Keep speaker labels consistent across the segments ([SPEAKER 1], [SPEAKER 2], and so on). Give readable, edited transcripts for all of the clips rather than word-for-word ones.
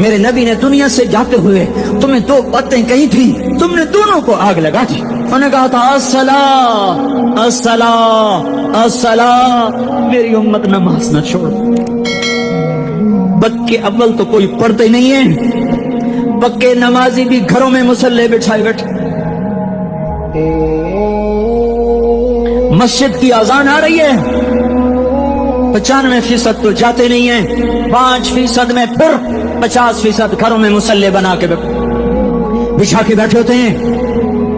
[SPEAKER 1] میرے نبی نے دنیا سے جاتے ہوئے تمہیں دو باتیں کہی تھی، تم نے دونوں کو آگ لگا دی. انہوں نے کہا تھا الصلاۃ الصلاۃ الصلاۃ، میری امت نماز نہ چھوڑ. پکے اول تو کوئی پڑھتے نہیں ہے، پکے نمازی بھی گھروں میں مصلی بٹھائے بیٹھے. مسجد کی اذان آ رہی ہے، 95% تو جاتے نہیں ہیں، 5% میں پھر 50% گھروں میں مصلی بنا کے بچھا کے بیٹھے ہوتے ہیں.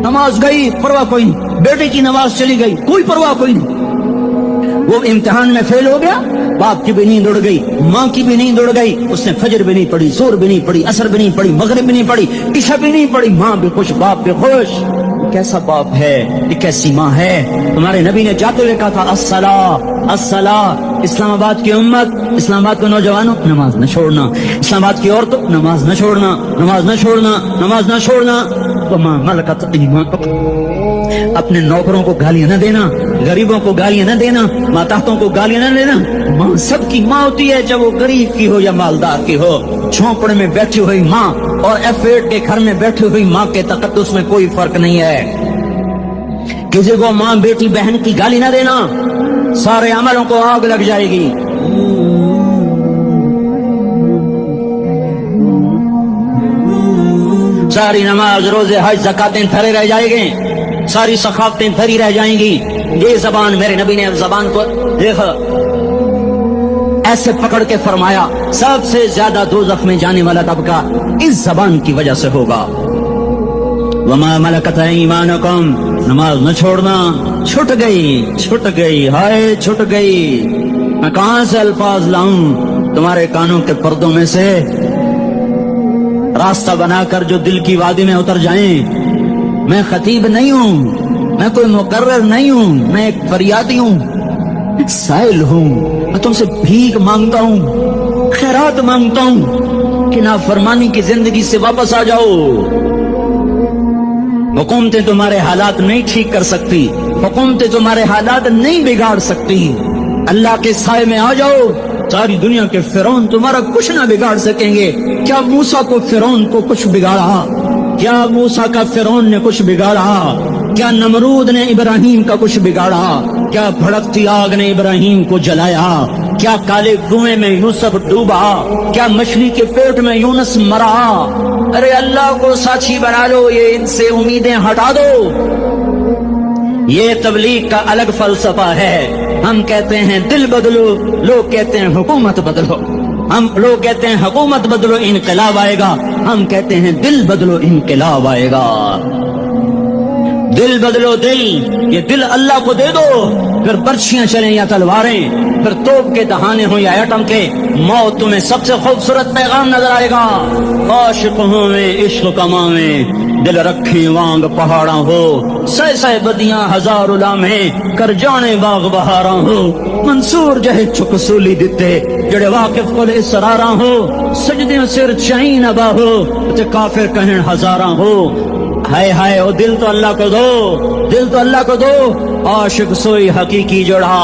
[SPEAKER 1] نماز گئی پرواہ کوئی نہیں، بیٹے کی نماز چلی گئی کوئی پرواہ کوئی نہیں. وہ امتحان میں فیل ہو گیا، باپ کی بھی نیند اڑ گئی، ماں کی بھی نیند اڑ گئی، اس نے فجر بھی نہیں پڑھی، زور بھی نہیں پڑھی، عصر بھی نہیں پڑھی، مغرب بھی نہیں پڑھی، عشاء بھی نہیں پڑھی. ماں بھی خوش باپ بھی خوش. کیسا باپ ہے، یہ کیسی ماں ہے. تمہارے نبی نے جاتے ہوئے کہا تھا الصلاۃ الصلاۃ. اسلام آباد کی امت، اسلام آباد کے نوجوانوں نماز نہ چھوڑنا، اسلام آباد کی عورتوں نماز نہ چھوڑنا، نماز نہ چھوڑنا، نماز نہ چھوڑنا. وما ملکت ایمانکم، اپنے نوکروں کو گالیاں نہ دینا، غریبوں کو گالیاں نہ دینا، ماتحتوں کو گالیاں نہ دینا. ماں سب کی ماں ہوتی ہے، چاہے وہ غریب کی ہو یا مالدار کی ہو. جھونپڑے میں بیٹھی ہوئی ماں اور F8 کے گھر میں بیٹھی ہوئی ماں کے تقدس میں کوئی فرق نہیں ہے. کسی کو ماں بیٹی بہن کی گالی نہ دینا، سارے عملوں کو آگ لگ جائے گی. ساری نماز روزے حج زکاتیں دھرے رہ جائیں گے، ساری ثقافتیں دھری رہ جائیں گی. یہ زبان، میرے نبی نے زبان کو دیکھا ایسے پکڑ کے فرمایا سب سے زیادہ دوزخ میں جانے والا طبقہ اس زبان کی وجہ سے ہوگا. وما ملکت ایمانکم، نماز نہ چھوڑنا. چھٹ گئی ہائے چھٹ گئی. میں کہاں سے الفاظ لاؤں تمہارے کانوں کے پردوں میں سے، راستہ بنا کر جو دل کی وادی میں اتر جائیں. میں خطیب نہیں ہوں، میں کوئی مقرر نہیں ہوں، میں ایک فریادی ہوں، ایک سائل ہوں. میں تم سے بھیک مانگتا ہوں، خیرات مانگتا ہوں کہ نافرمانی کی زندگی سے واپس آ جاؤ. حکومتیں تمہارے حالات نہیں ٹھیک کر سکتی، حکومتیں تمہارے حالات نہیں بگاڑ سکتی. اللہ کے سائے میں آ جاؤ، ساری دنیا کے فرعون تمہارا کچھ نہ بگاڑ سکیں گے. کیا موسیٰ کو فرعون کو کچھ بگاڑا؟ کیا موسیٰ کا فرعون نے کچھ بگاڑا؟ کیا نمرود نے ابراہیم کا کچھ بگاڑا؟ کیا بھڑکتی آگ نے ابراہیم کو جلایا؟ کیا کالے کنویں میں یوسف ڈوبا؟ کیا مچھلی کے پیٹ میں یونس مرا؟ ارے اللہ کو ساتھی بنا لو، یہ ان سے امیدیں ہٹا دو. یہ تبلیغ کا الگ فلسفہ ہے. ہم کہتے ہیں دل بدلو، لوگ کہتے ہیں حکومت بدلو. لوگ کہتے ہیں حکومت بدلو انقلاب آئے گا، ہم کہتے ہیں دل بدلو انقلاب آئے گا. دل بدلو، دل، یہ دل اللہ کو دے دو. پھر برچیاں چلیں یا تلواریں، پھر توپ کے دہانے ہوں یا ایٹم کے، موت تمہیں سب سے خوبصورت پیغام نظر آئے گا. عاشق ہوں میں عشق کماویں، دل رکھی وانگ پہاڑاں ہو، سہ بدیاں ہزار لامے کر جانے باغ بہاراں ہو. منصور جہے چک سولی دیتے جڑے واقف کل اسراراں ہو، سجدے سر چاہی نبا ہو تے کافر کہیں ہزاراں ہو. ہائے ہائے او دل تو اللہ کو دو، دل تو اللہ کو دو. عاشق سوئی حقیقی جوڑا،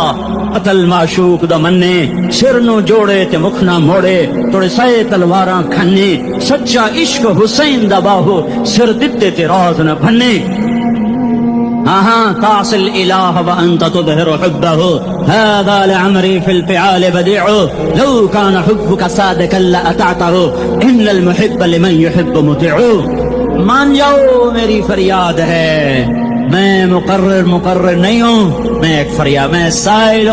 [SPEAKER 1] قتل معشوق دا مننے، سر نو جوڑے تے مکھ نہ موڑے، توڑے سائے تلواراں کھنے. سچا عشق حسین دا باہو، سر دتے تے راز نہ بھنے. تعصي الإله وأنت تظهر حبه، هذا لعمري في الفعال بديع، لو كان حبك صادقا لأطعته، إن المحب لمن يحب مطيع. مان جاؤ میری فریاد ہے، میں مقرر نہیں ہوں، میں ایک فریاد، میں سائل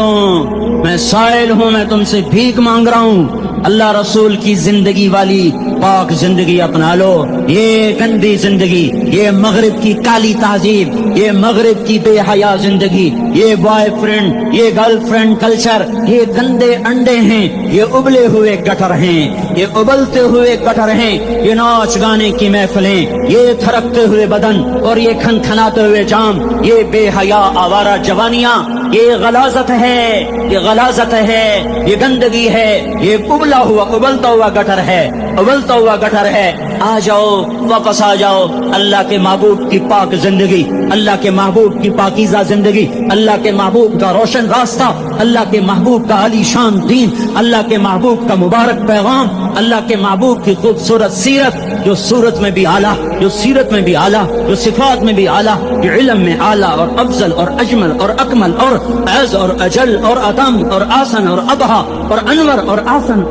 [SPEAKER 1] ہوں، میں تم سے بھیک مانگ رہا ہوں. اللہ رسول کی زندگی والی پاک زندگی اپنا لو. یہ گندی زندگی، یہ مغرب کی کالی تہذیب، یہ مغرب کی بے حیا زندگی، یہ بوائے فرینڈ، یہ گرل فرینڈ کلچر، یہ گندے انڈے ہیں، یہ ابلے ہوئے گٹر ہیں، یہ ابلتے ہوئے گٹر ہیں. یہ ناچ گانے کی محفلیں، یہ تھرکتے ہوئے بدن اور یہ کھنکھناتے ہوئے جام، یہ بے حیا آوارہ جوانیاں، یہ غلاظت ہے، یہ گندگی ہے، یہ ابلتا ہوا گٹر ہے. उबलता हुआ गटर है, आ जाओ, वापस आ जाओ। अल्लाह के महबूब की पाक जिंदगी, अल्लाह के महबूब की पाकीज़ा जिंदगी, अल्लाह के महबूब का रोशन रास्ता, अल्लाह के महबूब का आलीशान दीन, अल्लाह के महबूब का मुबारक पैगाम, अल्लाह के महबूब की खूबसूरत सीरत, जो सूरत में भी आला, जो सीरत में भी आला, जो सिफात में भी आला, जो इल्म में आला और अफजल और अजमल और अकमल और अज़ और अजल और अतम और आसन और अबहा और अनवर और आसन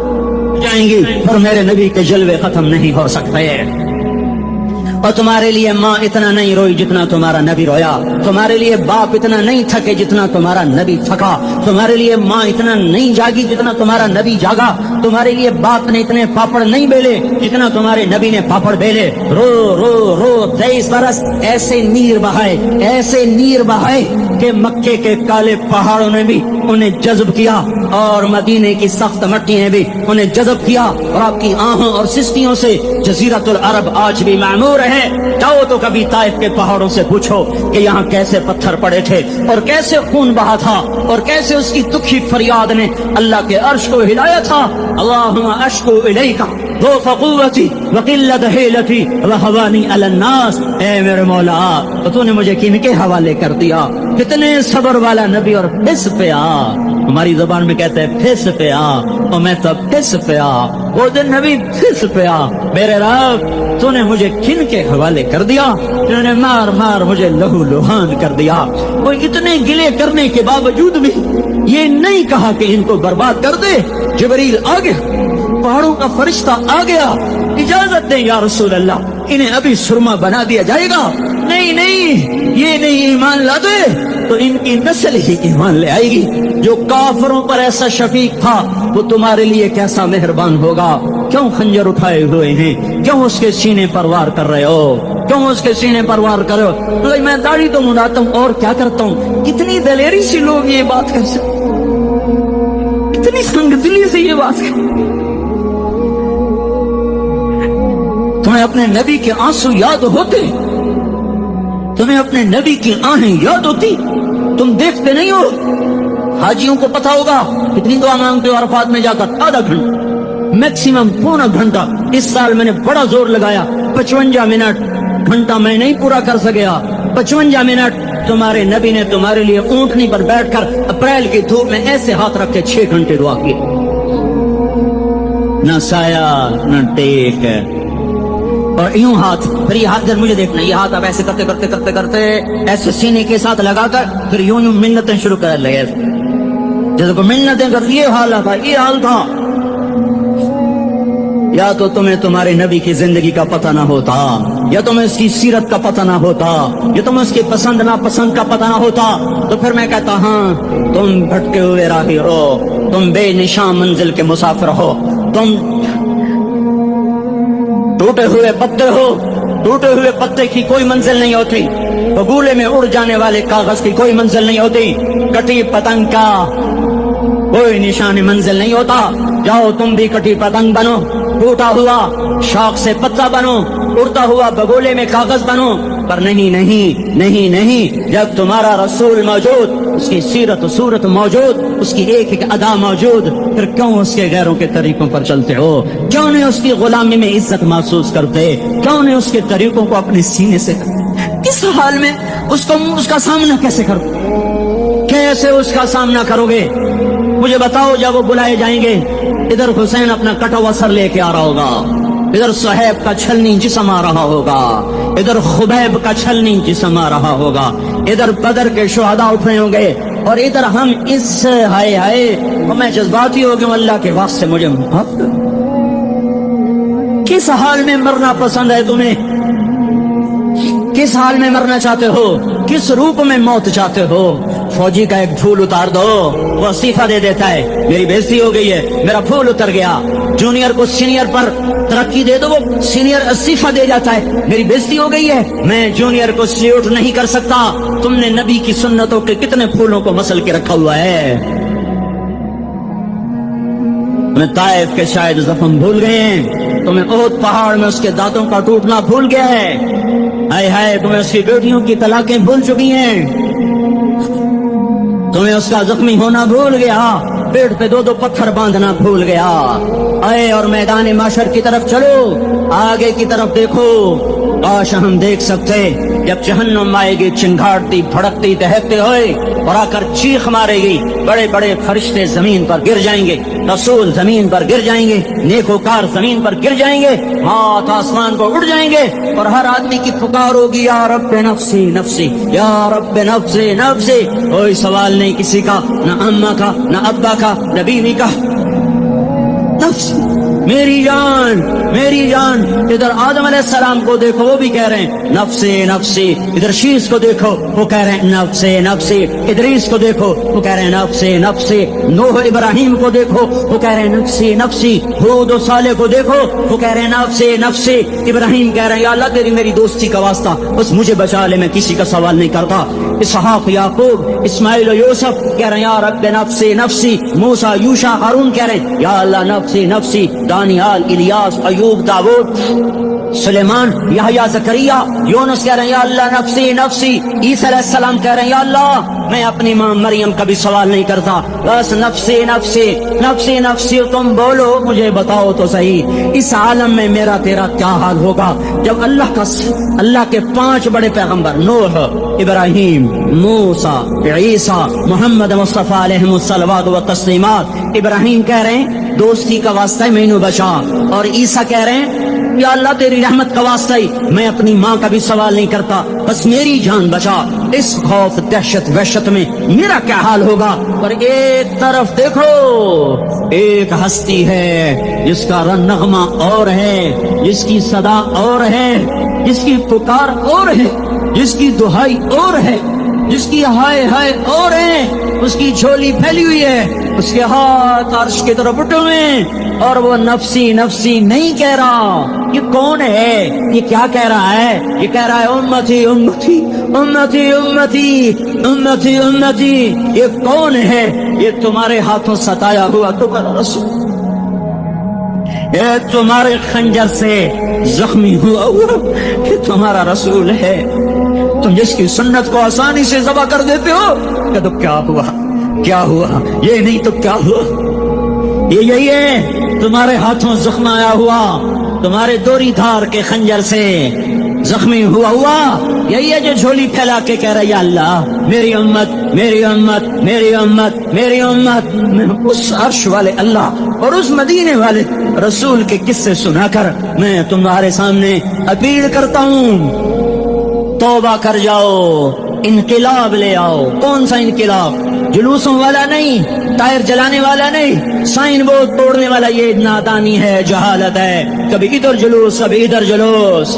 [SPEAKER 1] जाएंगी, पर मेरे नबी के जलवे खत्म नहीं हो सकते। और तुम्हारे लिए माँ इतना नहीं रोई जितना तुम्हारा नबी रोया, तुम्हारे लिए बाप इतना नहीं थके जितना तुम्हारा नबी थका, तुम्हारे लिए माँ इतना नहीं जागी जितना तुम्हारा नबी जागा, तुम्हारे लिए बाप ने इतने पापड़ नहीं बेले जितना तुम्हारे नबी ने पापड़ बेले। रो रो रो 23 बरस ऐसे नीर बहाए, ऐसे नीर बहाए कि मक्के के काले पहाड़ों ने भी उन्हें जज्ब किया और मदीने की सख्त मट्टी ने भी उन्हें जज्ब किया, और आपकी आहों और सिस्कियों से जजीरतुल अरब आज भी मामूर है। जाओ तो कभी ताइफ के पहाड़ों से पूछो कि यहाँ कैसे पत्थर पड़े थे और कैसे खून बहा था और कैसे उसकी दुखी फरियाद ने अल्लाह के अर्श को हिलाया था। अल्लाहुम्मा अश्कु इलैका ज़ौफ़ क़ुव्वती व क़िल्लत हिलती व हवानी अलन नास। ए मेरे मौला, तो तूने मुझे किनके हवाले कर दिया? कितने सब्र वाला नबी, और फिस पे आ, हमारी जुबान में कहते हैं फिस पे आ, और मैं तो फिस पे आ, वो दिन नबी फिस पे आ। मेरे रब, तूने मुझे किन के हवाले कर दिया? तूने मार मार मुझे लहू लुहान कर दिया। वो इतने गिले करने के बावजूद भी ये नहीं कहा कि इनको बर्बाद कर दे। जिब्रील आ गया, पहाड़ों का फरिश्ता आ गया, इजाजत दें या रसूल अल्लाह, इन्हें अभी सुरमा बना दिया जाएगा। नहीं नहीं, ये नहीं ईमान ला दे तो इनकी नस्ल ही ईमान ले आएगी। जो काफिरों पर ऐसा शफीक था वो तुम्हारे लिए कैसा मेहरबान होगा। क्यों खंजर उठाए हुए हैं? क्यों उसके सीने पर वार कर रहे हो? क्यों उसके सीने पर वार कर रहे हो? तो मैं दाढ़ी तो मुड़ाता हूँ और क्या करता हूँ। कितनी दलेरी से लोग ये बात कर सकते, इतनी संगदिली से ये बात कर। तुम्हें अपने नबी के आंसू याद होते? तुम्हें अपने नबी की आहें याद होती? तुम देखते नहीं हो? हाजियों को पता होगा कितनी दुआ मांगते हो अरफात में जाकर, आधा घंटा, मैक्सिमम पौना घंटा। इस साल मैंने बड़ा जोर लगाया, 55 मिनट, घंटा मैं नहीं पूरा कर सकेगा। 55 मिनट तुम्हारे नबी ने तुम्हारे लिए ऊंटनी पर बैठकर अप्रैल की धूप में ऐसे हाथ रख के 6 घंटे दुआ किए। न साया न टेक, और यूं हाथ, फिर ये हाथ इधर मुझे देखना, ये हाथ अब ऐसे करते करते करते करते ऐसे सीने के साथ लगाकर फिर यूं यूं मिन्नतें शुरू कर लगे। जैसे को मिन्नतें कर, ये हाल था, ये हाल था। या तो तुम्हें तुम्हारे नबी की जिंदगी का पता ना होता, या तुम्हें उसकी सीरत का पता ना होता, या तुम्हें उसकी पसंद नापसंद का पता ना होता, तो फिर मैं कहता हाँ तुम भटके हुए राही हो, तुम बेनिशान मंजिल के मुसाफिर हो, तुम टूटे हुए पत्ते हो। टूटे हुए पत्ते की कोई मंजिल नहीं होती, बगुले में उड़ जाने वाले कागज की कोई मंजिल नहीं होती, कटी पतंग का कोई निशानी मंजिल नहीं होता। जाओ तुम भी कटी पतंग बनो, टूटा हुआ शौक से पत्ता बनो, उड़ता हुआ बगोले में कागज बनो। पर नहीं नहीं नहीं नहीं, जब तुम्हारा रसूल मौजूद, उसकी सीरत सूरत मौजूद, उसकी एक एक अदा मौजूद, फिर क्यों उसके गैरों के तरीकों पर चलते हो? क्यों नहीं उसकी गुलामी में इज्जत महसूस करते? क्यों नहीं उसके तरीकों को अपने सीने से? किस हाल में उसका सामना कैसे करो? कैसे उसका सामना करोगे? मुझे बताओ। जब वो बुलाए जाएंगे, इधर हुसैन अपना कटा हुआ सर लेके आ रहा होगा, इधर सुहैब का छलनी जिस्म आ रहा होगा, इधर खुबैब का छलनी जिस्म आ रहा होगा, इधर बदर के शुहदा उठ रहे होंगे, और इधर हम इस हाय हाय, और मैं जज्बाती हो गया, अल्लाह के वास्ते मुझे माफ कर। किस हाल में मरना पसंद है तुम्हें? किस हाल में मरना चाहते हो? किस रूप में मौत चाहते हो? फौजी का एक फूल उतार दो, वो इस्तीफा दे देता है, मेरी बेइज्जती हो गई है, मेरा फूल उतर गया। जूनियर को सीनियर पर तरक्की दे दो, वो सीनियर इस्तीफा दे जाता है, मेरी बेइज्जती हो गई है, मैं जूनियर को सल्यूट नहीं कर सकता। तुमने नबी की सुन्नतों के कितने फूलों को मसल के रखा हुआ है। तुम्हें ताइफ के शायद जख्म भूल गए हैं, तुम्हें ओहद पहाड़ में उसके दांतों का टूटना भूल गया है। हाय हाय, तुम्हें उसकी बेटियों की तलाकें भूल चुकी हैं, तुम्हें उसका जख्मी होना भूल गया। पेट पे दो दो पत्थर बांधना भूल गया। आए और मैदान माशर की तरफ चलो, आगे की तरफ देखो। काश हम देख सकते जब जहन्नुम आएगी चिंगारती भड़कती दहकते हुए और आकर चीख मारेगी, बड़े बड़े फरिश्ते जमीन पर गिर जाएंगे, रसूल जमीन पर गिर जाएंगे, नेकोकार जमीन पर गिर जाएंगे, हाथ आसमान को उड़ जाएंगे और हर आदमी की पुकार होगी, या रब्बे नफ्सी नफ्सी, या रब्बे नफ्सी नफ्सी। कोई सवाल नहीं किसी का, न अम्मा का, न अब्बा का, न बीवी का। नफ्सी, मेरी जान, मेरी जान। इधर आदम अलैहिस्सलाम को देखो, वो भी कह रहे हैं नफ्से नफ्सी। इधर शीश को देखो, वो कह रहे हैं नफ्से नफ्सी। इदरीस को देखो, वो कह रहे हैं नफ्से नफ्सी। नूह इब्राहिम को देखो, वो कह रहे हैं नफ्से नफ्सी। हूद और सालेह को देखो, वो कह रहे हैं नफ्से नफ्सी। इब्राहिम कह रहे हैं या अल्लाह तेरी मेरी दोस्ती का वास्ता, बस मुझे बचा ले, मैं किसी का सवाल नहीं करता। इसहाक, याकूब, इस्माइल और यूसुफ कह रहे हैं या रब्बे नफ्से नफ्सी। मूसा, यूशा, हारून कह रहे हैं या अल्लाह नफ्से नफ्सी। दानियाल, इलियास, अयूब, दाऊद, सुलेमान, यहया, जकरिया, यूनुस कह रहे हैं या अल्लाह नफ्सी नफ्सी। ईसा अलैहिस्सलाम कह रहे हैं या अल्लाह मैं अपनी मां मरियम का भी सवाल नहीं करता, बस नफ्सी नफ्सी नफ्सी नफ्सी। तुम बोलो, मुझे बताओ तो सही, इस आलम में मेरा तेरा क्या हाल होगा जब अल्लाह के 5 बड़े पैगंबर नूह, इब्राहिम, मूसा, ईसा, मोहम्मद मुस्तफा अलैहिस्सलातु व तस्लीमात। इब्राहिम कह रहे हैं दोस्ती का वास्ता है मैनू बचा, और ईसा कह रहे हैं या अल्लाह तेरी रहमत का वास्ता ही मैं अपनी माँ का भी सवाल नहीं करता, बस मेरी जान बचा। इस खौफ दहशत वहशत में मेरा क्या हाल होगा। पर एक तरफ देखो, एक हस्ती है जिसका नगमा और है, जिसकी सदा और है, जिसकी पुकार और है, जिसकी दुहाई और है, जिसकी हाय हाय और है। उसकी झोली फैली हुई है, उसके हाथ अर्श की तरफ उठे हुए हैं, और वो नफ्सी नफ्सी नहीं कह रहा। ये कौन है? ये क्या कह रहा है? ये कह रहा है उम्मती उम्मती उम्मती उम्मती उम्मती उम्मती। ये कौन है? ये तुम्हारे हाथों सताया हुआ तुम्हारा रसूल, ये तुम्हारे खंजर से जख्मी हुआ ये तुम्हारा रसूल है। तुम जिसकी सुन्नत को आसानी से ज़बह कर देते हो, तो क्या हुआ? क्या हुआ? ये नहीं तो क्या हुआ? ये यही है तुम्हारे हाथों जख्म आया हुआ, तुम्हारे दोरी धार के खंजर से जख्मी हुआ यही है जो झोली फैला के कह रहा है अल्लाह मेरी उम्मत मेरी उम्मत मेरी उम्मत मेरी उम्मत। मैं उस अर्श वाले अल्लाह और उस मदीने वाले रसूल के किस्से सुनाकर मैं तुम्हारे सामने अपील करता हूँ, तौबा कर जाओ, इनकिलाब ले आओ। कौन सा इनकिलाब? जुलूसों वाला नहीं, टायर जलाने वाला नहीं, साइन बोर्ड तोड़ने वाला। ये नादानी है, जहालत है। कभी इधर जुलूस, कभी इधर जुलूस।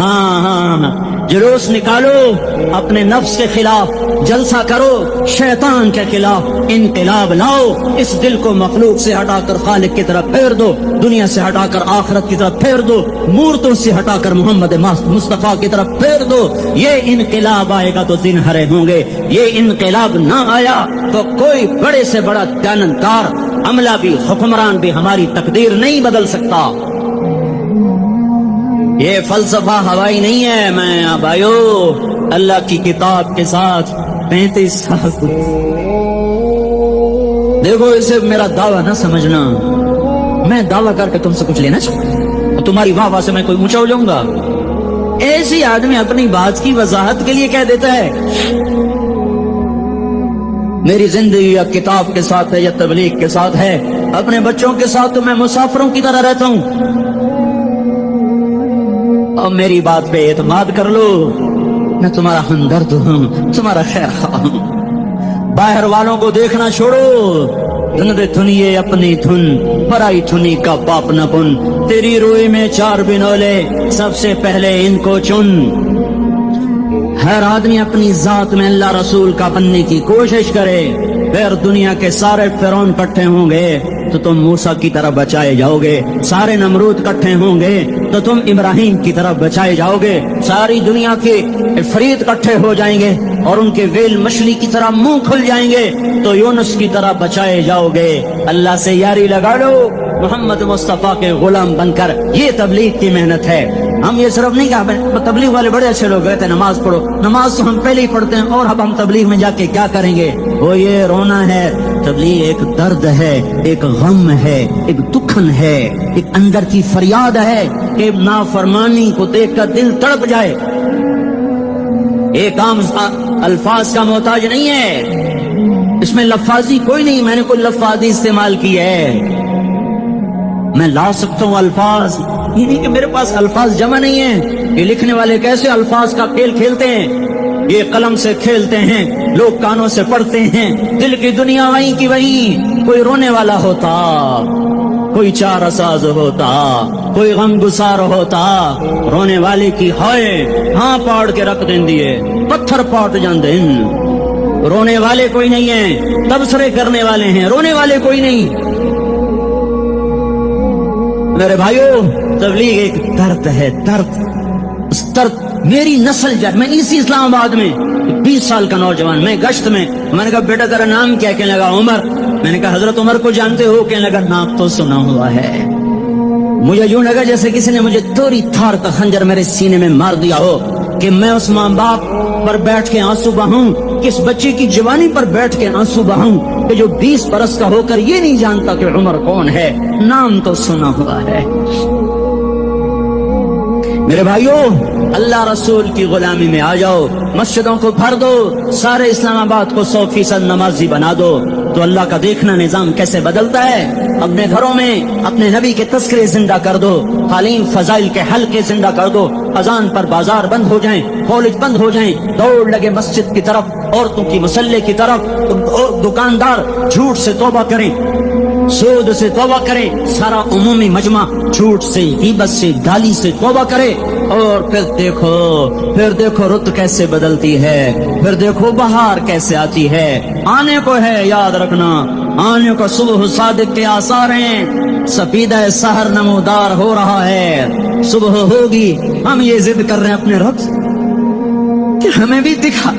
[SPEAKER 1] हाँ, जुलूस निकालो अपने नफ्स के खिलाफ, जलसा करो शैतान के खिलाफ, इनकिलाब लाओ। इस दिल को मखलूक से हटाकर खालिक की तरफ फेर दो, दुनिया से हटाकर आखिरत की तरफ फेर दो, मूर्तों से हटाकर मोहम्मद मुस्तफा की तरफ फेर दो। ये इनकिलाब आएगा तो दिन हरे होंगे। ये इनकिलाब ना आया तो कोई बड़े से बड़ा जानकार अमला भी, हुक्मरान भी हमारी तकदीर नहीं बदल सकता। ये फलसफा हवाई नहीं है। मैं भाइयों अल्लाह की किताब के साथ 35 साल देखो, इसे मेरा दावा ना समझना। मैं दावा करके तुमसे कुछ लेना चाहता तो तुम्हारी वाह से मैं कोई ऊंचा हो जाऊंगा? ऐसी आदमी अपनी बात की वजाहत के लिए कह देता है मेरी जिंदगी या किताब के साथ है या तबलीग के साथ है। अपने बच्चों के साथ तो मैं मुसाफिरों की तरह रहता हूं। अब मेरी बात पे एतमाद कर लो, मैं तुम्हारा हमदर्द हूं, तुम्हारा खैर खा हूं। बाहर वालों को देखना छोड़ो, धुन दे धुनिए अपनी धुन, पराई धुनी का बाप न पुन। तेरी रूई में 4 बिनौले, सबसे पहले इनको चुन। हर आदमी अपनी जात में अल्लाह रसूल का बनने की कोशिश करे, फिर दुनिया के सारे फिरौन इकट्ठे होंगे तो तुम मूसा की तरफ बचाए जाओगे, सारे नमरूद इकट्ठे होंगे तो तुम इब्राहिम की तरफ बचाए जाओगे, सारी दुनिया के फरीद इकट्ठे हो जाएंगे और उनके वेल मछली की तरह मुंह खुल जाएंगे तो यूनुस की तरह बचाए जाओगे। अल्लाह से यारी लगा लो, मोहम्मद मुस्तफा के गुलाम बनकर। ये तबलीग की मेहनत है। हम ये सिर्फ नहीं कहा तबलीग वाले बड़े अच्छे लोग कहते हैं नमाज पढ़ो, नमाज तो हम पहले ही पढ़ते हैं और अब हम तबलीग में जाके क्या करेंगे? वो ये रोना है تبلیغ ایک درد ہے، ایک غم ہے، ایک دکھن ہے، ایک اندر کی فریاد ہے کہ نافرمانی کو دیکھ کر دل تڑپ جائے. ایک عام الفاظ کا محتاج نہیں ہے، اس میں لفاظی کوئی نہیں. میں نے کوئی لفاظی استعمال کی ہے، میں لا سکتا ہوں الفاظ، یہ نہیں کہ میرے پاس الفاظ جمع نہیں ہیں. یہ لکھنے والے کیسے الفاظ کا کھیل کھیلتے ہیں، یہ قلم سے کھیلتے ہیں، لوگ کانوں سے پڑھتے ہیں. دل کی دنیا وہیں کی وہیں. کوئی رونے والا ہوتا، کوئی چار ساز ہوتا، کوئی غم گسار ہوتا، رونے والے کی ہائے ہاں پاڑ کے رکھ دیں دیے، پتھر پاٹ جان دیں. رونے والے کوئی نہیں ہیں، تبصرے کرنے والے ہیں، رونے والے کوئی نہیں. میرے بھائیو، تبلیغ ایک درد ہے، درد. اس درد میری نسل جائے. میں اسی اسلام آباد میں 20 سال کا نوجوان، میں گشت میں نے کہا بیٹا تیرا نام کیا؟ کہنے لگا عمر. میں نے کہا حضرت عمر کو جانتے ہو؟ کہنے لگا نام تو سنا ہوا ہے. مجھے یوں لگا جیسے کسی نے مجھے توری تھار کا خنجر میرے سینے میں مار دیا ہو کہ میں اس ماں باپ پر بیٹھ کے آنسو بہاؤں، کس بچے کی جوانی پر بیٹھ کے آنسو بہاؤں کہ جو 20 برس کا ہو کر یہ نہیں جانتا کہ عمر کون ہے. نام تو سنا ہوا ہے. میرے بھائیو، اللہ رسول کی غلامی میں آ جاؤ، مسجدوں کو بھر دو، سارے اسلام آباد کو 100% نمازی بنا دو، تو اللہ کا دیکھنا نظام کیسے بدلتا ہے. اپنے گھروں میں اپنے نبی کے تذکرے زندہ کر دو، تعلیم فضائل کے حلقے زندہ کر دو. اذان پر بازار بند ہو جائیں، کالج بند ہو جائیں، دوڑ لگے مسجد کی طرف، عورتوں کی مصلے کی طرف. دکاندار جھوٹ سے توبہ کریں، سود سے توبہ کرے، سارا عمومی مجمع جھوٹ سے، غیبت سے، گالی سے توبہ کرے. اور پھر دیکھو رت کیسے بدلتی ہے، پھر دیکھو بہار کیسے آتی ہے. آنے کو ہے، یاد رکھنا، آنے کو صبح صادق کے آثار ہیں. سفیدہ سحر نمودار ہو رہا ہے، صبح ہوگی. ہم یہ ضد کر رہے ہیں اپنے رب کہ ہمیں بھی دکھا.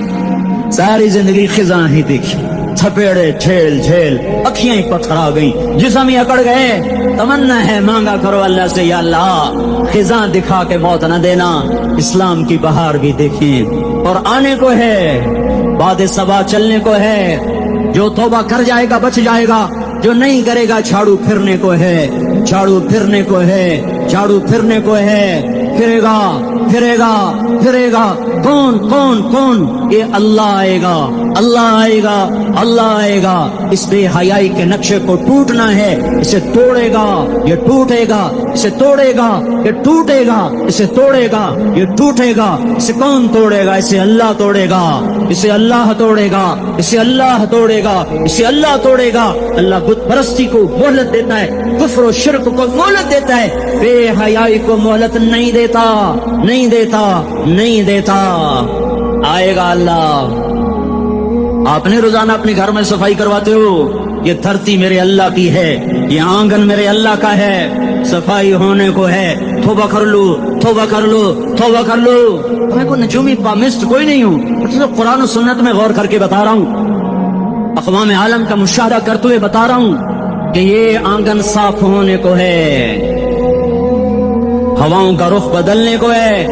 [SPEAKER 1] ساری زندگی خزاں ہی دکھی، تھپیڑے جھیل جھیل، اکھیاں ہی پتھر آ گئیں، جسم ہی اکڑ گئے. تمنا ہے مانگا کرو اللہ سے، یا اللہ خزاں دکھا کے موت نہ دینا، اسلام کی بہار بھی دیکھیں. اور آنے کو ہے، باد صبا چلنے کو ہے. جو توبہ کر جائے گا بچ جائے گا، جو نہیں کرے گا جھاڑو پھرنے کو ہے، جھاڑو پھرنے کو ہے، جھاڑو پھرنے کو ہے. پھرے گا پھرے گا پھرے گا. کون کون کون؟ یہ اللہ آئے گا، اللہ آئے گا، اللہ آئے گا. اس بے حیائی کے نقشے کو ٹوٹنا ہے. اسے توڑے گا یہ ٹوٹے گا، اسے توڑے گا یہ ٹوٹے گا، اسے توڑے گا یہ ٹوٹے گا. اسے کون توڑے گا؟ اسے اللہ توڑے گا، اسے اللہ توڑے گا، اسے اللہ توڑے گا، اسے اللہ توڑے گا. اللہ بت پرستی کو مہلت دیتا ہے، کفر و شرک کو مہلت دیتا ہے، بے حیائی کو مہلت نہیں دیتا، نہیں دیتا، نہیں دیتا. آئے گا اللہ. آپ نے روزانہ اپنے گھر میں صفائی کرواتے ہو. یہ دھرتی میرے اللہ کی ہے، یہ آنگن میرے اللہ کا ہے. صفائی ہونے کو ہے، توبہ کر لو، توبہ کر لو، توبہ کر لو. میں کوئی نجومی پامسٹ کوئی نہیں ہوں، قرآن و سنت میں غور کر کے بتا رہا ہوں، اقوام عالم کا مشاہدہ کرتے ہوئے بتا رہا ہوں کہ یہ آنگن صاف ہونے کو ہے، ہواؤں کا رخ بدلنے کو ہے،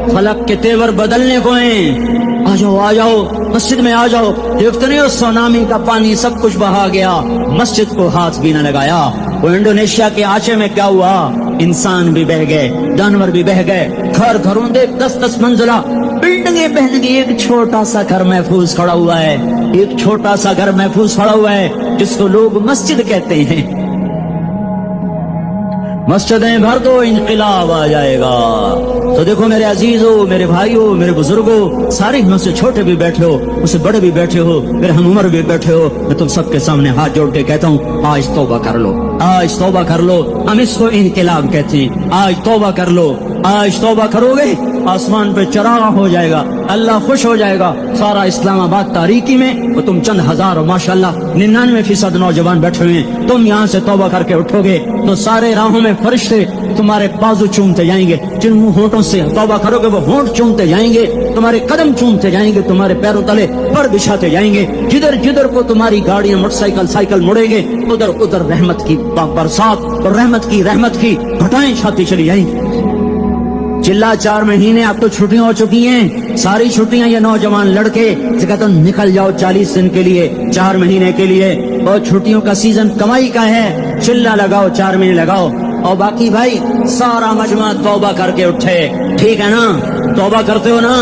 [SPEAKER 1] فلک کے تیور بدلنے کو ہیں. آ جاؤ آ جاؤ، مسجد میں آ جاؤ. دیکھتے نہیں ہو سونامی کا پانی سب کچھ بہا گیا، مسجد کو ہاتھ بھی نہ لگایا. وہ انڈونیشیا کے آچے میں کیا ہوا؟ انسان بھی بہ گئے، جانور بھی بہ گئے. گھر گھروں دے 10-10 منزلہ بلڈنگیں بہن گئی. ایک چھوٹا سا گھر محفوظ کھڑا ہوا ہے، ایک چھوٹا سا گھر محفوظ کھڑا ہوا ہے جس کو لوگ مسجد کہتے ہیں. مسجدیں بھر دو، انقلاب آ جائے گا. تو دیکھو میرے عزیزو، میرے بھائیو، میرے بزرگو، سارے مجھ سے چھوٹے بھی بیٹھے ہو، مجھ سے بڑے بھی بیٹھے ہو، میرے ہم عمر بھی بیٹھے ہو. میں تم سب کے سامنے ہاتھ جوڑ کے کہتا ہوں، آج توبہ کر لو، آج توبہ کر لو. ہم اس کو انقلاب کہتے ہیں. آج توبہ کر لو. آج توبہ کرو گے، آسمان پہ چراغ ہو جائے گا، اللہ خوش ہو جائے گا. سارا اسلام آباد تاریکی میں وہ تم چند ہزار، ماشاءاللہ 99% نوجوان بیٹھے ہوئے ہیں. تم یہاں سے توبہ کر کے اٹھو گے تو سارے راہوں میں فرشتے تمہارے بازو چومتے جائیں گے. جن منہ ہونٹوں سے توبہ کرو گے وہ ہونٹ چومتے جائیں گے، تمہارے قدم چومتے جائیں گے، تمہارے پیروں تلے پر بچھاتے جائیں گے. جدھر جدھر کو تمہاری گاڑیاں، موٹر سائیکل، سائیکل مڑیں گے، ادھر ادھر رحمت کی برسات اور رحمت کی گھٹائیں چھاتی چلی جائیں گی. چلا 4 مہینے اب تو چھٹیاں ہو چکی ہیں، ساری چھٹیاں یہ نوجوان لڑکے کہتے ہیں نکل جاؤ 40 دن کے لیے، 4 مہینے کے لیے. और छुट्टियों का सीजन कमाई का है, चिल्ला लगाओ, 4 महीने लगाओ, और बाकी भाई सारा मजमा तौबा करके उठे। ठीक है ना, तौबा करते हो ना?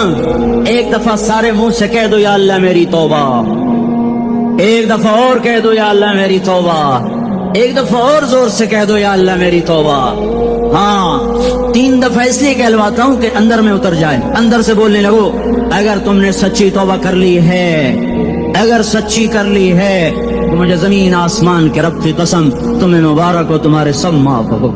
[SPEAKER 1] एक दफा सारे मुंह से कह दो या अल्लाह मेरी तौबा, एक दफा और कह दो या अल्लाह मेरी तौबा, एक दफा और जोर से कह दो या अल्लाह मेरी तौबा। हाँ, 3 दफा इसलिए कहलवाता हूं कि अंदर में उतर जाए, अंदर से बोलने लगो। अगर तुमने सच्ची तौबा कर ली है, अगर सच्ची कर ली है, तो मुझे जमीन आसमान के रब की कसम, तुम्हें मुबारक हो, तुम्हारे सब माफ हो।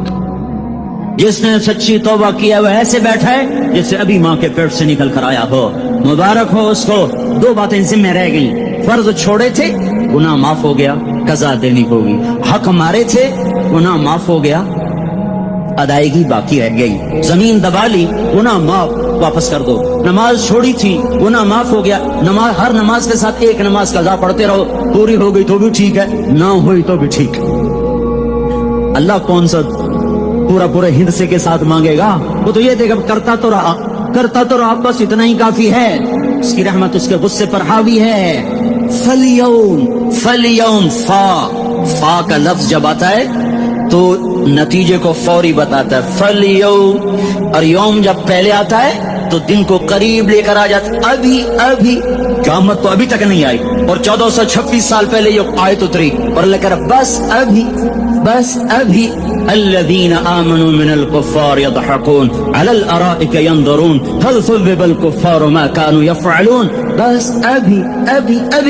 [SPEAKER 1] जिसने सच्ची तौबा किया वह ऐसे बैठा है जैसे अभी माँ के पेट से निकल कर आया हो। मुबारक हो उसको। 2 बातें जिम्मे रह गई, फर्ज छोड़े थे, गुनाह माफ हो गया, कज़ा देनी होगी। हक मारे थे, गुनाह माफ हो गया, अदायगी बाकी रह गई। जमीन दबा ली, गुनाह माफ, वापस कर दो। नमाज छोड़ी थी, गुनाह माफ हो गया। नमाज, हर नमाज के साथ एक नमाज कज़ा पढ़ते रहो, पूरी हो गई तो भी ठीक है, ना हुई तो भी ठीक। अल्लाह कौन सा पूरे हिंदसे के साथ मांगेगा? वो तो ये देगा करता तो रहा, बस इतना ही काफी है। उसकी रहमत उसके गुस्से पर हावी है। फलियौम फा का लफ्ज जब आता है तो नतीजे को फौरी बताता है। फलियौम, और यौम जब पहले आता है तो दिन को करीब लेकर आ जाता है। अभी क़यामत तो अभी तक नहीं आई, और 1426 साल पहले ये आयत उतरी, और लेकर बस अभी الذين آمنوا من الكفار يضحكون على الأرائك ينظرون هل ثوب الكفار ما كانوا يفعلون. بس अभी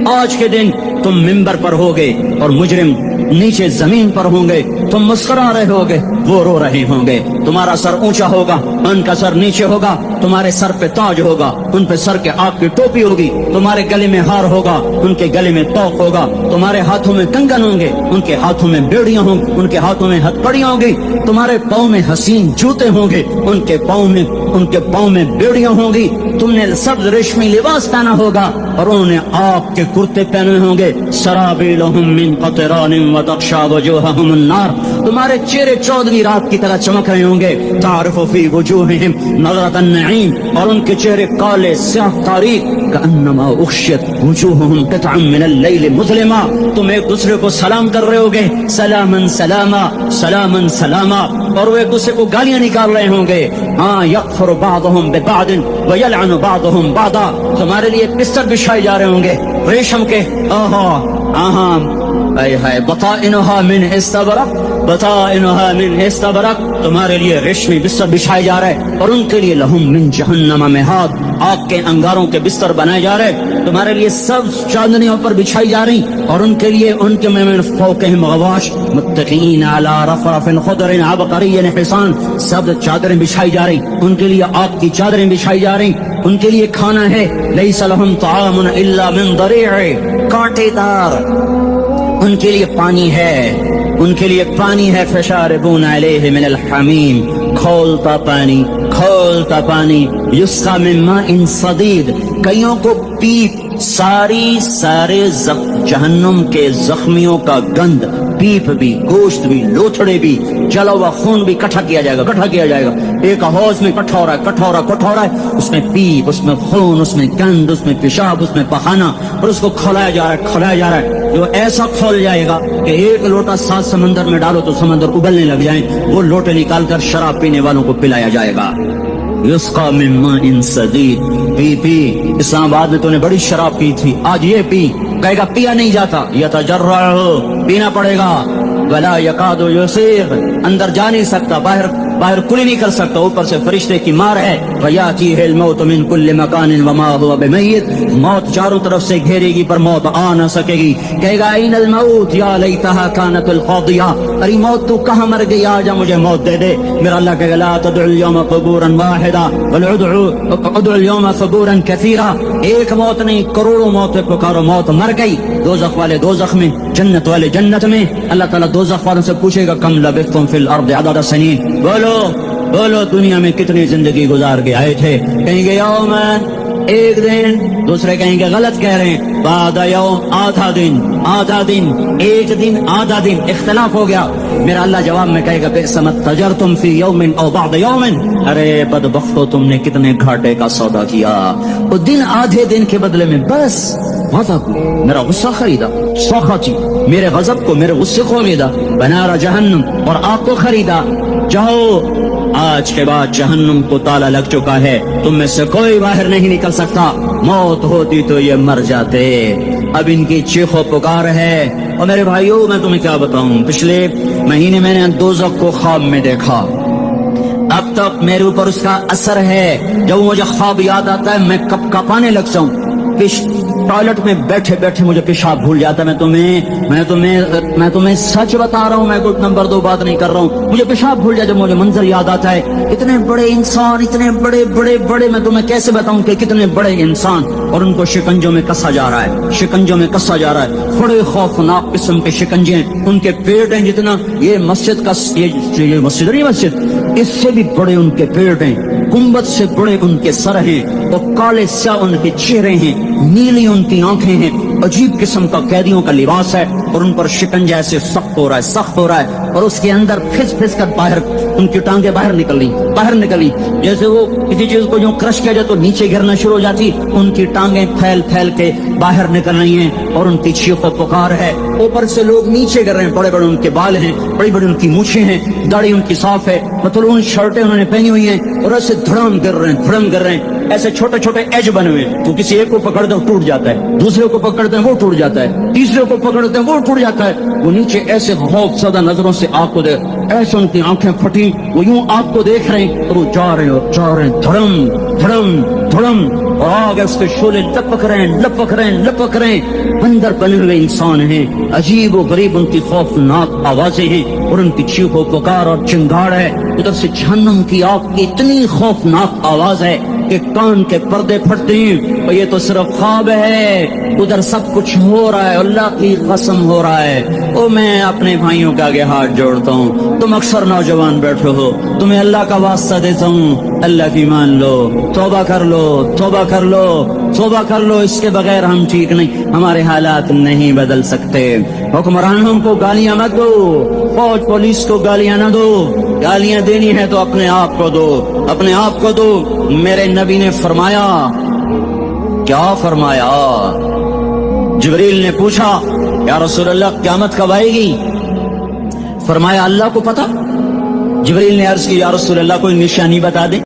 [SPEAKER 1] आज के दिन तुम मिंबर पर होगे और मुजरिम नीचे जमीन पर होंगे, तुम मुस्कुरा रहे होगे, वो रो रहे होंगे। तुम्हारा सर ऊंचा होगा, उनका सर नीचे होगा। तुम्हारे सर पे ताज होगा, उन पे सर के आग की टोपी होगी। तुम्हारे गले में हार होगा, उनके गले में तौक होगा। तुम्हारे हाथों में कंगन होंगे, उनके हाथों में बेड़ियां होंगी, उनके हाथों में हथकड़ियां होंगी। तुम्हारे पाँव में हसीन जूते होंगे, उनके पाँव में बेड़ियां होंगी। तुमने सब्ज रेशमी लिबास पहना होगा और उन्होंने आग के कुर्ते पहने होंगे। सराबीलहुम मिन क़तरानिन व तग़शा वजूहहुम अन्नार। तुम्हारे चेहरे चौदहवीं रात की तरह चमक रहे होंगे। तारिफ़ु फी वजूहिहिम नज़रतन नईम, और उनके चेहरे काले स्याह तारीक। कअन्नमा उग़शियत वजूहुहुम क़ित्अम मिनल लैल मुज़लिमा। तुम एक दूसरे को सलाम कर रहे होगे, सलामन सलामा, सलामन सलामा, और वो एक दूसरे को गालियां निकाल रहे होंगे। हाँ, यग़फ़िरु बादुहुम बिबादिन व यलअनु बादुहुम बादा। तुम्हारे लिए बिस्तर बिछाए जा रहे होंगे रेशम के। बताइनुहा मिन इस्तबरक, तुम्हारे लिए रेशमी बिस्तर बिछाए जा रहे, और उनके लिए लहुम मिन जहन्नम मिहाद, आग के अंगारों के बिस्तर बनाए जा रहे। तुम्हारे लिए सब चांदनियों पर बिछाई जा रही, और उनके लिए उनके में फौक़हिम गवाश मुत्तक़ीन अला रफ़रफ़िन ख़ुदरिन अबक़रिय्यिन हिसान। सब चादरें बिछाई जा रही, उनके लिए आग की चादरें बिछाई जा रही। उनके लिए खाना है, लैसा लहुम तआमुन इल्ला मिन दरीअ, कांटेदार। उनके लिए पानी है, फशारिबून अलैहि मिनल हमीम, खौलता पानी, युस्का मिन माइन सदीद। कईयों को पीप, सारे जहन्नुम के जख्मियों का गंद, पीप भी, गोश्त भी, लोथड़े भी, जला हुआ खून भी इकट्ठा किया जाएगा। एक हौज में इकट्ठा हो रहा है, उसमें पीप, उसमें खून, उसमें गंद, उसमें पेशाब, उसमें पखाना, और उसको खौलाया जा रहा है। जो ऐसा खोल जाएगा कि एक लोटा 7 समंदर में डालो तो समंदर उबलने लग जाए। वो लोटे निकाल कर शराब पीने वालों को पिलाया जाएगा। युस्का मिन माइन सदीद, पी। इस्लामाबाद में तूने बड़ी शराब पी थी, आज ये पी। कहेगा पिया नहीं जाता, यतजर्रअहु, पीना पड़ेगा। वला यकादु युसीग, अंदर जा नहीं सकता, बाहर कुली नहीं कर सकता, ऊपर से फरिश्ते की मार है। वयातीहिल मौत मिन कुल्लि मकानिन वमा हुवा बिमय्यित, मौत चारों तरफ से घेरेगी पर मौत आ न सकेगी। कहेगा ऐनल मौत या लैतहा कानतुल क़ादिया, अरे मौत तू कहाँ मर गई, आजा मुझे मौत दे दे। मेरा अल्लाह कहेगा ला तदउल यौम क़ुबूरन वाहिदा बल उदउल यौम क़ुबूरन कसीरा। एक मौत नहीं, करोड़ों मौतें पुकारो, मौत मर गई। दोज़ख वाले दोज़ख में, जन्नत वाले जन्नत में। अल्लाह ताला दोज़ख वालों से पूछेगा कम लबिथ्तुम फिल अर्दि अदद सनीन, बोलो दुनिया में कितनी जिंदगी गुजार के आए थे। कहेंगे यौमन, एक दिन। दूसरे कहेंगे गलत कह रहे हैं, बादा यौम, आधा दिन, एक दिन, आधा दिन, इख्तिलाफ हो गया। मेरा अल्लाह जवाब में कहेगा बि'समत तजरतुम फी यौमिन औ बअद यौमिन, अरे बदबख्तो तुमने कितने घाटे का सौदा किया। वो दिन आधे दिन के बदले में बस غضب میرا غصہ خریدا، سخطی میرے غضب کو میرے غصے کو خریدا، بنار جہنم اور آگ کو خریدا، جاؤ آج کے بعد جہنم کو تالا لگ چکا ہے، تم میں سے کوئی باہر نہیں نکل سکتا، موت ہوتی تو یہ مر جاتے۔ اب ان کی چیخ و پکار ہے۔ اور میرے بھائیوں میں تمہیں کیا بتاؤں، پچھلے مہینے میں نے دوزخ کو خواب میں دیکھا، اب تک میرے اوپر اس کا اثر ہے، جب مجھے خواب یاد آتا ہے میں کپ کپانے لگتا ہوں، ٹوائلٹ میں بیٹھے بیٹھے مجھے پیشاب بھول جاتا ہے۔ میں تمہیں سچ بتا رہا ہوں، میں کوئی نمبر 2 بات نہیں کر رہا ہوں، مجھے پیشاب بھول جاتا ہے، مجھے منظر یاد آتا ہے، اتنے بڑے انسان، اتنے بڑے بڑے بڑے، میں تمہیں کیسے بتاؤں کہ کتنے بڑے انسان، اور ان کو شکنجوں میں کسا جا رہا ہے، شکنجوں میں کسا جا رہا ہے، بڑے خوفناک قسم کے شکنجے ہیں، ان کے پیٹ ہیں جتنا یہ مسجد کا، یہ مسجد نہیں، مسجد اس سے بھی بڑے ان کے پیٹ ہیں، گنبد سے بڑے ان کے سر ہیں، اور کالے سیاہ ان کے چہرے ہیں، نیلی ان کی آنکھیں ہیں، عجیب قسم کا قیدیوں کا لباس ہے، اور ان پر شکنجہ ایسے سخت ہو رہا ہے، سخت ہو رہا ہے، اور اس کے اندر پھس پھس کر باہر ان کی ٹانگیں باہر نکلی، جیسے وہ کسی چیز کو جو کرش کیا جائے تو نیچے گرنا شروع ہو جاتی، ان کی ٹانگیں پھیل پھیل کے باہر نکل رہی ہیں، اور ان کی چیخ و پکار ہے، اوپر سے لوگ نیچے گر رہے ہیں، بڑے بڑے ان کے بال ہیں، بڑی بڑی ان کی مونچھیں ہیں، داڑھی ان کی صاف ہے، مطلب ان شرٹیں انہوں نے پہنی ہوئی ہیں، اور ایسے دھڑم گر رہے ہیں، ایسے چھوٹے چھوٹے ایج بنے ہوئے ہیں، تو کسی ایک کو پکڑتے ہیں ٹوٹ جاتا ہے، دوسرے کو پکڑتے ہیں وہ ٹوٹ جاتا ہے، تیسرے کو پکڑتے ہیں وہ ٹوٹ جاتا ہے، وہ نیچے ایسے خوف زدہ نظروں سے آگ کو دیکھ، ایسے ان کی آنکھیں پھٹی، وہ یوں آگ کو دیکھ رہے ہیں، اور وہ جا رہے ہیں، دھڑم دھڑم دھڑم، اور آگ اس کے شعلے لپک رہے ہیں، اندر بنے ہوئے انسان ہیں، عجیب و غریب ان کی خوفناک آوازیں ہیں، اور ان کی چیخ و پکار اور چنگاڑ ہے، ادھر سے جہنم کی آگ کی اتنی خوفناک آواز ہے کہ کان کے پردے پھٹتے ہیں، اور یہ تو صرف خواب ہے، ادھر سب کچھ ہو رہا ہے، اللہ کی قسم ہو رہا ہے۔ او میں اپنے بھائیوں کے آگے ہاتھ جوڑتا ہوں، تم اکثر نوجوان بیٹھے ہو، تمہیں اللہ کا واسطہ دیتا ہوں، اللہ کی مان لو، توبہ کر لو، توبہ کر لو، توبہ کر لو، اس کے بغیر ہم ٹھیک نہیں، ہمارے حالات نہیں بدل سکتے۔ حکمرانوں کو گالیاں مت دو، فوج پولیس کو گالیاں نہ دو، گالیاں دینی ہے تو اپنے آپ کو دو، اپنے آپ کو دو۔ میرے نبی نے فرمایا، کیا فرمایا؟ جبریل نے پوچھا یا رسول اللہ قیامت کب آئے گی؟ فرمایا اللہ کو پتا۔ جبریل نے عرض کی یا رسول اللہ کوئی نشانی بتا دیں۔